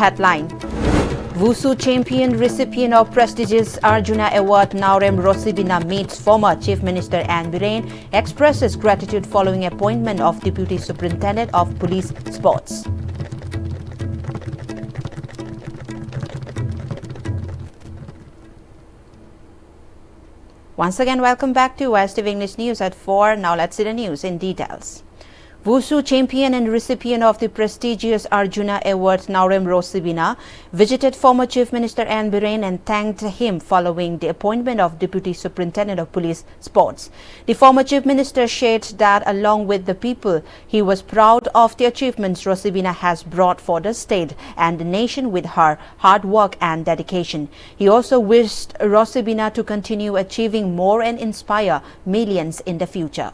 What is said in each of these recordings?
headline. Wushu champion recipient of prestigious Arjuna Award Naurem Rosibina meets former Chief Minister Anne Biren, expresses gratitude following appointment of Deputy Superintendent of Police Sports. Once again, welcome back to Istv English News at 4. Now let's see the news in details. Wushu champion and recipient of the prestigious Arjuna Award Naurem Rosibina visited former Chief Minister Anne Biren and thanked him following the appointment of Deputy Superintendent of Police Sports. The former Chief Minister shared that along with the people, he was proud of the achievements Rosibina has brought for the state and the nation with her hard work and dedication. He also wished Rosibina to continue achieving more and inspire millions in the future.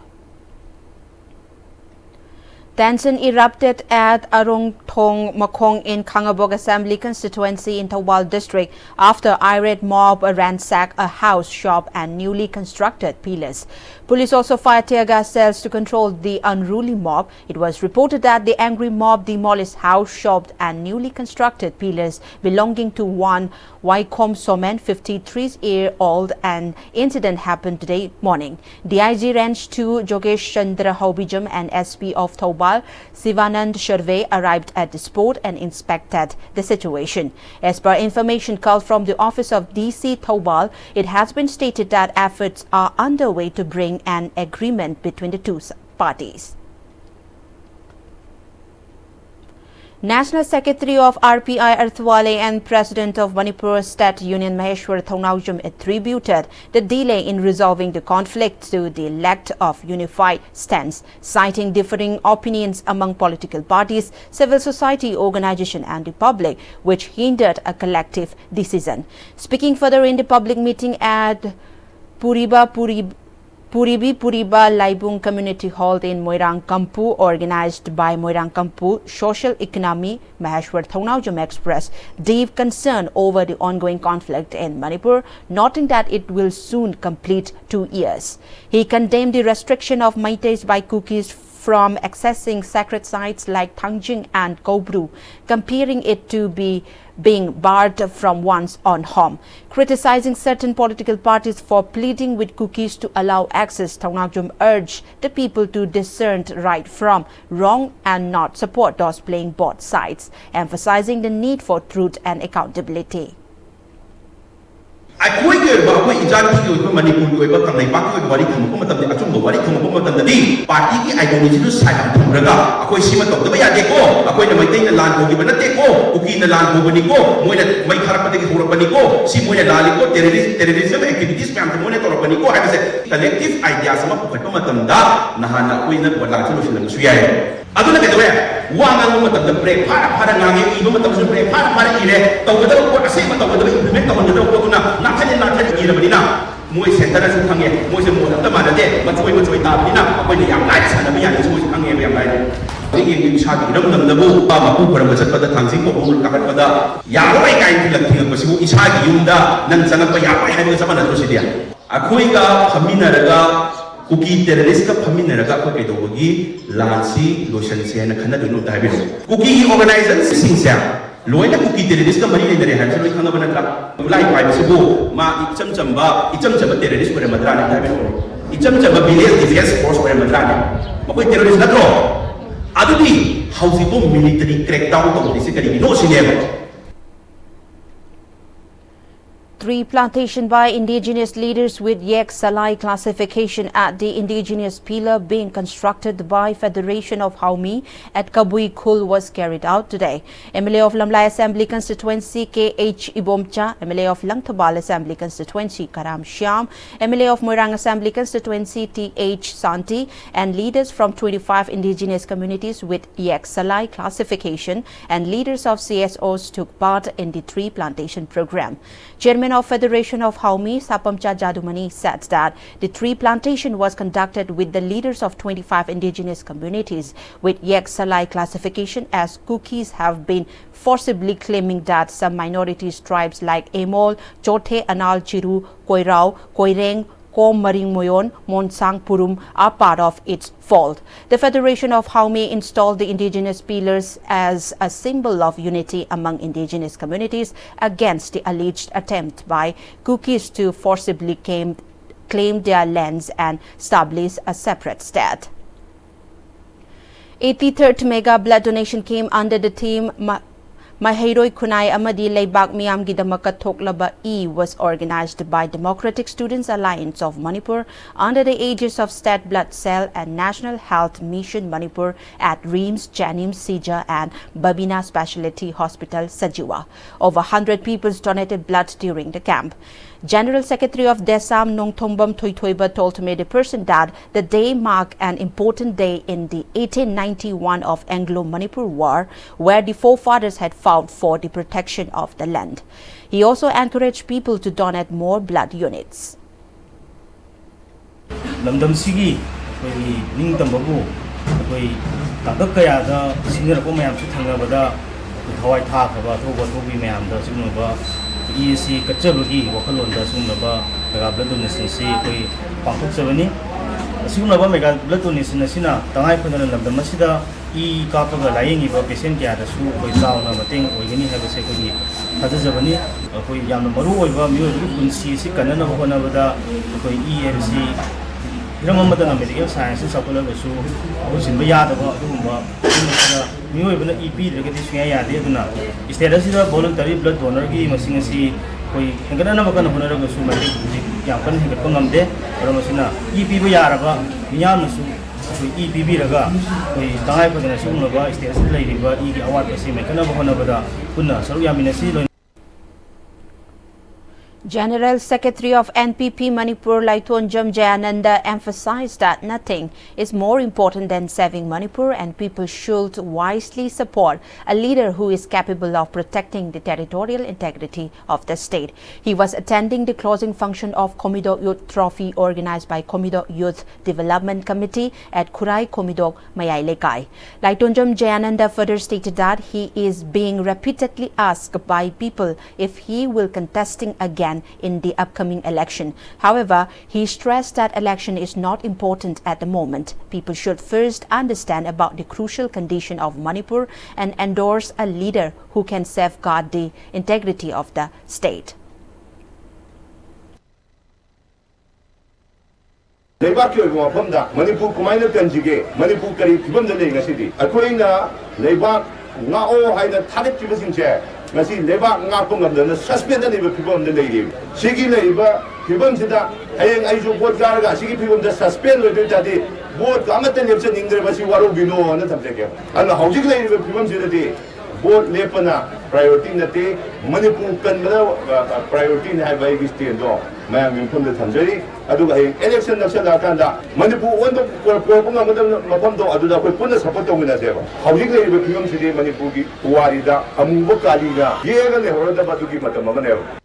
Tension erupted at Arung Thong Makong in Kangabok Assembly constituency in Thawal district after irate mob ransacked a house, shop and newly constructed pillars. Police also fired tear gas shells to control the unruly mob. It was reported that the angry mob demolished house, shop and newly constructed pillars belonging to one Waikom Somen, 53-year-old. An incident happened today morning. DIG Range 2 Jogesh Chandra Hobijam and SP of Thawal Sivanand Sharve arrived at the spot and inspected the situation. As per information called from the office of DC Thawal, it has been stated that efforts are underway to bring an agreement between the two parties. National Secretary of RPI Arthwale and President of Manipur State Union Maheshwar Thongnaujam attributed the delay in resolving the conflict to the lack of unified stance, citing differing opinions among political parties, civil society organization and the public, which hindered a collective decision. Speaking further in the public meeting at Puribi Laibung Community Hall in Moirang Kampu, organized by Moirang Kampu Social Economy, Maheshwar Thongnaujam expressed deep concern over the ongoing conflict in Manipur, noting that it will soon complete 2 years. He condemned the restriction of Meiteis by Kukis from accessing sacred sites like Thangjing and Kobru, comparing it to being barred from one's own home. Criticizing certain political parties for pleading with Kukis to allow access, Thongnaujam urged the people to discern right from wrong and not support those playing both sides, emphasizing the need for truth and accountability. I quite good about what you done to Manipur, but they back with what he come from the what he come from the D. Party, I don't need to sign up to Raga. A question of the way I go, a point of my thing, the land will give a take go, who in the land will go, when my carpet for Panico, Simone Lalico, terrorism activities, Pamphone or Panico. I was a collective idea, some of Patomatanda, Nahana, Queen, what Latin and Suya. I don't know where one moment of the break, Paranang, even of the break, Parapara, the same of the implement on the Dogona, nothing Irabina, Moy Santa Sange, Moy Moda, the Mother Day, but we were to Tabina, when the young lights and the Mian is hanging away. In Shaki, the book, Baba Cooper was at the Tanziko, Kapada, Yahweh kind of thing was Ishaki Yunda, Nansanapa Yahweh having some other procedure. Akuiga, Paminaraga. Cookie terrorist Paminaraga Pakedogi, Lancy, Lotions and Canada Diabetes. Cookie organizers, sincere. Loina cookie terrorist money in the hands of Kanabanaga. Like Bible, Ma Ichamba, terrorist for a Madrana Diabetes. Ichamba Billion Defense Force for a Madrana. But terrorist not all. Adudi, how's the military crackdown on the city? No, she never. Tree plantation by indigenous leaders with Yek Salai classification at the indigenous pillar being constructed by Federation of Haumi at Kabui Khul was carried out today. MLA of Lamlai Assembly Constituency K.H. Ibomcha, MLA of Langtabal Assembly Constituency Karam Shyam, MLA of Moirang Assembly Constituency T.H. Santi and leaders from 25 indigenous communities with Yek Salai classification and leaders of CSOs took part in the tree plantation program. Chairman of Federation of Haumi, Sapamcha Jadumani, said that the tree plantation was conducted with the leaders of 25 indigenous communities with Yek Salai classification, as Kukis have been forcibly claiming that some minority tribes like Emol, Chote, Anal, Chiru, Koirao, Koireng, Kom Maring Moyon, Monsang Purum are part of its fault. The Federation of Haume installed the indigenous pillars as a symbol of unity among indigenous communities against the alleged attempt by Kukis to forcibly claim their lands and establish a separate state. 83rd mega blood donation came under the theme Mahairoi Kunai Amadi Leibak Miyam Gidamaka Thoklaba E was organized by Democratic Students Alliance of Manipur under the aegis of State Blood Cell and National Health Mission Manipur at Reams, Janim, Sija and Babina Specialty Hospital, Sajiwa. Over 100 people donated blood during the camp. General Secretary of Desam Nongthombam Thoithoiba told me the person that the day marked an important day in the 1891 of Anglo-Manipur War, where the forefathers had fought for the protection of the land. He also encouraged people to donate more blood units. Lamdam sigi koi ning tambabu koi tadak kaya da senior ko mayam su thanga bada thawai tha khaba thoba thobi mayam da sumba EC kachabagi wakalon da sumba mega blood donation si koi pangthok sabani sumba mega blood donation sina tangai phana lamdam masida e kapaga laying iba patient kya da su koi sauna mateng oigani haba se koi thajabani koi yamna maru oiba myo punsi si kanana hona bada koi EMC Ramamada medical science supplement the shoe, which in Bayada, New EP, the Gatisha, instead of voluntary blood donor, machine see, we can get another kind of honorable summa, Yapan, Hikapangam de, Ramasina, EP Yaraba, Yamasu, EP Raga, we die for the Sumaba, stays lady, but E. Award, Mekana Honabada, Puna, so Yaminasi. General Secretary of NPP Manipur Laitonjam Jayananda emphasized that nothing is more important than saving Manipur and people should wisely support a leader who is capable of protecting the territorial integrity of the state. He was attending the closing function of Komidok Youth Trophy organized by Komidok Youth Development Committee at Kurai Komidok Mayai Lekai. Laitonjam Jayananda further stated that he is being repeatedly asked by people if he will contesting again in the upcoming election. However, he stressed that election is not important at the moment. People should first understand about the crucial condition of Manipur and endorse a leader who can safeguard the integrity of the state. Leibak ki oiba mafamda Manipur kumaina kanjige Manipur kari fibamda lei ngasidi akoina leibak ngao haina thadik kibasingche ngasi leibak ngakpo ngamdana suspend ani fibamda leiri sigi leiba fibamsida hayeng aisu vote karaga sigi fibamda suspend loibe tadi vote amata lepse ningdre basi waro bino na thamjege ana hojik leiri fibamsida di vote lepana priority nate Manipur kanbada priority na hai gi state do mayam yumpham da thamjari aduga hayeng election naksala kanda Manipur onba program ngamada mafamdo aduda koi punna support tawina seba hojik leiri fibamsidi Manipur gi warida amuba kaliga yega le horada badugi matamagane.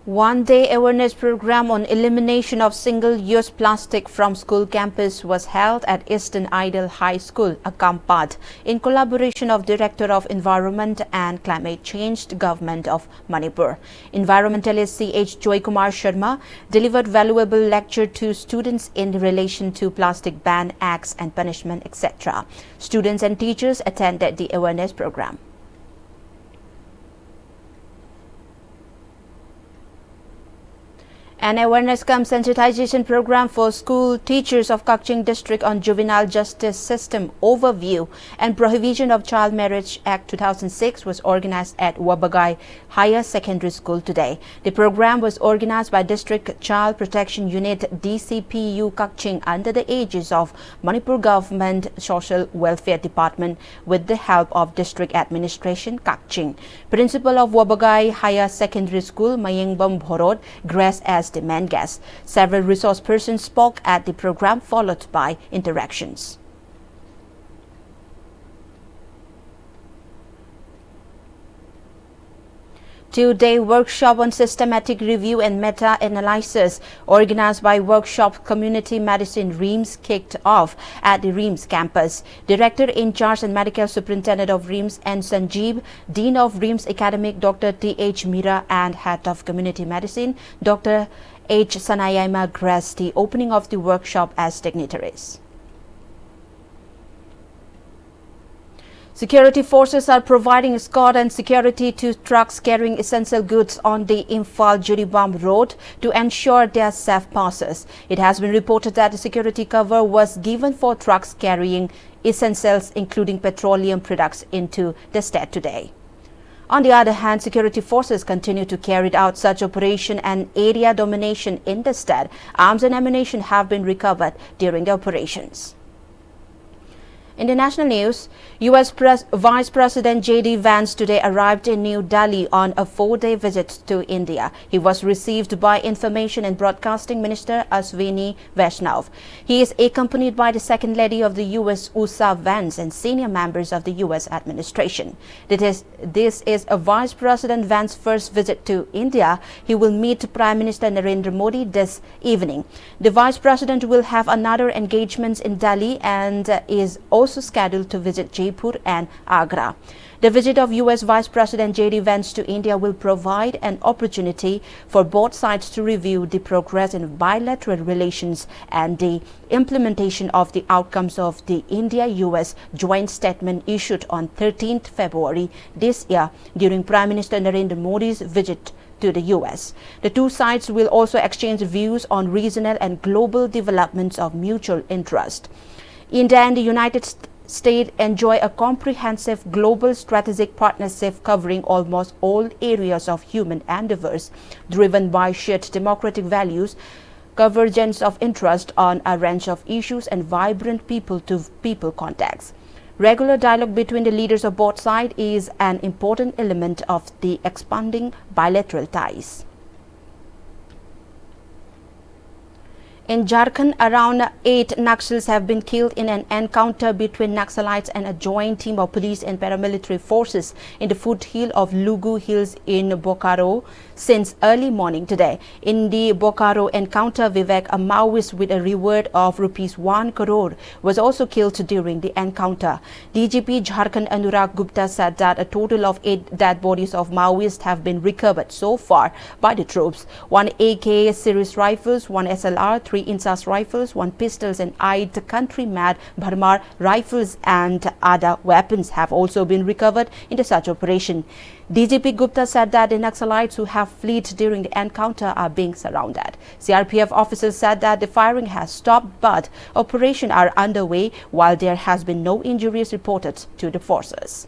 One-day awareness program on elimination of single-use plastic from school campus was held at Eastern Ideal High School, Akampat, in collaboration of Director of Environment and Climate Change, Government of Manipur. Environmentalist C.H. Joy Kumar Sharma delivered valuable lecture to students in relation to plastic ban, acts and punishment, etc. Students and teachers attended the awareness program. An awareness cum sensitization program for school teachers of Kakching district on juvenile justice system overview and prohibition of child marriage act 2006 was organized at Wabagai Higher Secondary School today. The program was organized by District Child Protection Unit DCPU Kakching under the aegis of Manipur Government Social Welfare Department with the help of District Administration Kakching. Principal of Wabagai Higher Secondary School Mayengbam Bhorod graced as the main guest. Several resource persons spoke at the program, followed by interactions. Two-day workshop on systematic review and meta-analysis organized by Workshop Community Medicine REAMS kicked off at the REAMS campus. Director in charge and Medical Superintendent of REAMS N. Sanjeev, Dean of REAMS Academic Dr. T.H. Mira and Head of Community Medicine Dr. H. Sanayama graced the opening of the workshop as dignitaries. Security forces are providing escort and security to trucks carrying essential goods on the Imphal-Jiribam road to ensure their safe passes. It has been reported that the security cover was given for trucks carrying essentials including petroleum products into the state today. On the other hand, security forces continue to carry out such operation and area domination in the state. Arms and ammunition have been recovered during the operations. In the national news, U.S. Vice President J.D. Vance today arrived in New Delhi on a 4-day visit to India. He was received by Information and Broadcasting Minister Ashwini Vaishnav. He is accompanied by the Second Lady of the U.S. Usha Vance and senior members of the U.S. administration. This is a Vice President Vance's first visit to India. He will meet Prime Minister Narendra Modi this evening. The Vice President will have another engagement in Delhi and is also scheduled to visit Jaipur and Agra. The visit of U.S. Vice President J.D. Vance to India will provide an opportunity for both sides to review the progress in bilateral relations and the implementation of the outcomes of the India-U.S. joint statement issued on 13th February this year during Prime Minister Narendra Modi's visit to the U.S. The two sides will also exchange views on regional and global developments of mutual interest. India and the United States enjoy a comprehensive global strategic partnership covering almost all areas of human endeavors, driven by shared democratic values, convergence of interest on a range of issues, and vibrant people-to-people contacts. Regular dialogue between the leaders of both sides is an important element of the expanding bilateral ties. In Jharkhand, around 8 Naxals have been killed in an encounter between Naxalites and a joint team of police and paramilitary forces in the foothill of Lugu Hills in Bokaro since early morning today. In the Bokaro encounter, Vivek, a Maoist with a reward of ₹1 crore, was also killed during the encounter. DGP Jharkhand Anurag Gupta said that a total of 8 dead bodies of Maoists have been recovered so far by the troops. 1 AK series rifles, 1 SLR, 3 Insas rifles, 1 pistols and 8 country-made Bharmar rifles and other weapons have also been recovered in the search operation. DGP Gupta said that the Naxalites who have fled during the encounter are being surrounded. CRPF officers said that the firing has stopped but operations are underway while there has been no injuries reported to the forces.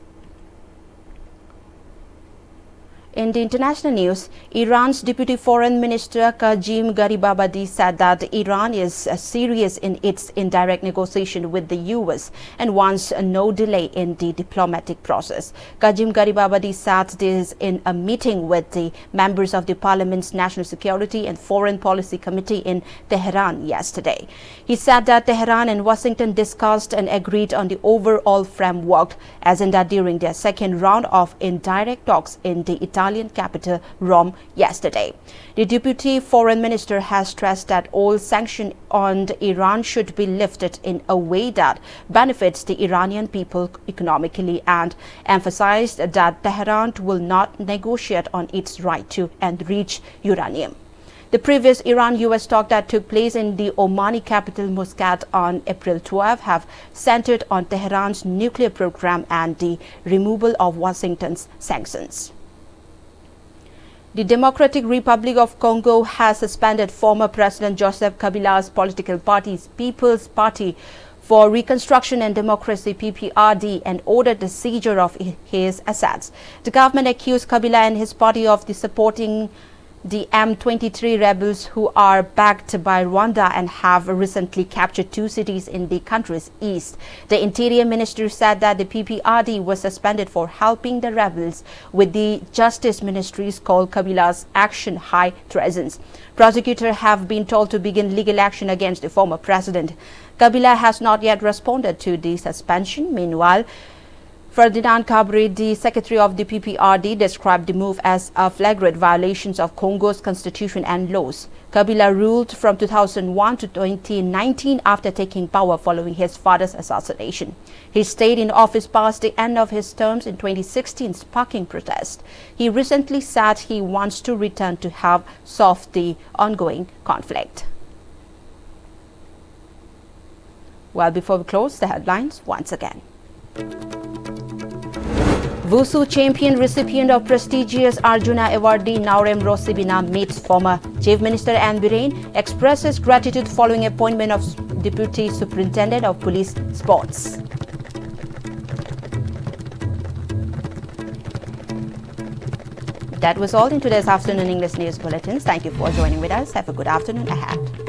In the international news, Iran's Deputy Foreign Minister Kazim Garibabadi said that Iran is serious in its indirect negotiation with the U.S. and wants no delay in the diplomatic process. Kazim Garibabadi said this in a meeting with the members of the Parliament's National Security and Foreign Policy Committee in Tehran yesterday. He said that Tehran and Washington discussed and agreed on the overall framework agenda during their second round of indirect talks in the Italian capital Rome yesterday. The Deputy Foreign Minister has stressed that all sanctions on Iran should be lifted in a way that benefits the Iranian people economically and emphasized that Tehran will not negotiate on its right to enrich uranium. The previous Iran-US talk that took place in the Omani capital Muscat on April 12 have centered on Tehran's nuclear program and the removal of Washington's sanctions. The Democratic Republic of Congo has suspended former President Joseph Kabila's political party, People's Party for Reconstruction and Democracy (PPRD) and ordered the seizure of his assets. The government accused Kabila and his party of supporting the M23 rebels who are backed by Rwanda and have recently captured 2 cities in the country's east. The Interior Ministry said that the PPRD was suspended for helping the rebels with the Justice Ministry's call Kabila's action high treason. Prosecutors have been told to begin legal action against the former president. Kabila has not yet responded to the suspension. Meanwhile, Ferdinand Kabri, the secretary of the PPRD, described the move as a flagrant violation of Congo's constitution and laws. Kabila ruled from 2001 to 2019 after taking power following his father's assassination. He stayed in office past the end of his terms in 2016, sparking protest. He recently said he wants to return to help solve the ongoing conflict. Well, before we close, the headlines once again. Wushu champion recipient of prestigious Arjuna awardee Naurem Rosibina meets former Chief Minister N. Biren, expresses gratitude following appointment of Deputy Superintendent of Police Sports. That was all in today's afternoon English News Bulletins. Thank you for joining with us. Have a good afternoon ahead.